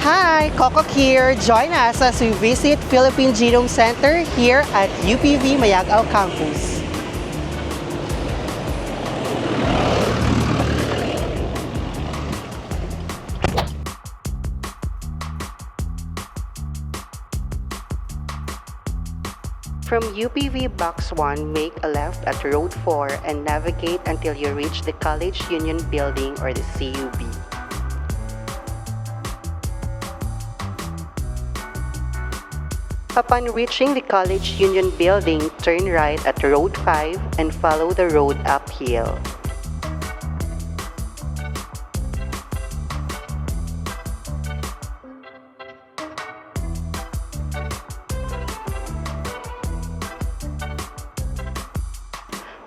Hi, Coco here. Join us as we visit Philippine Genome Center here at UPV Mayagaw Campus. From UPV Box 1, make a left at Road 4 and navigate until you reach the College Union Building or the CUB. Upon reaching the College Union Building, turn right at Road 5 and follow the road uphill.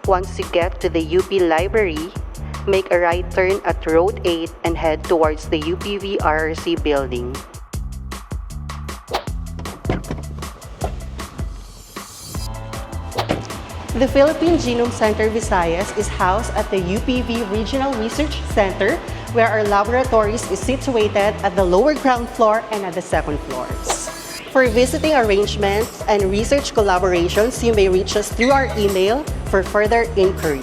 Once you get to the UP Library, make a right turn at Road 8 and head towards the UPV RRC building. The Philippine Genome Center Visayas is housed at the UPV Regional Research Center, where our laboratories is situated at the lower ground floor and at the second floors. For visiting arrangements and research collaborations, you may reach us through our email for further inquiry.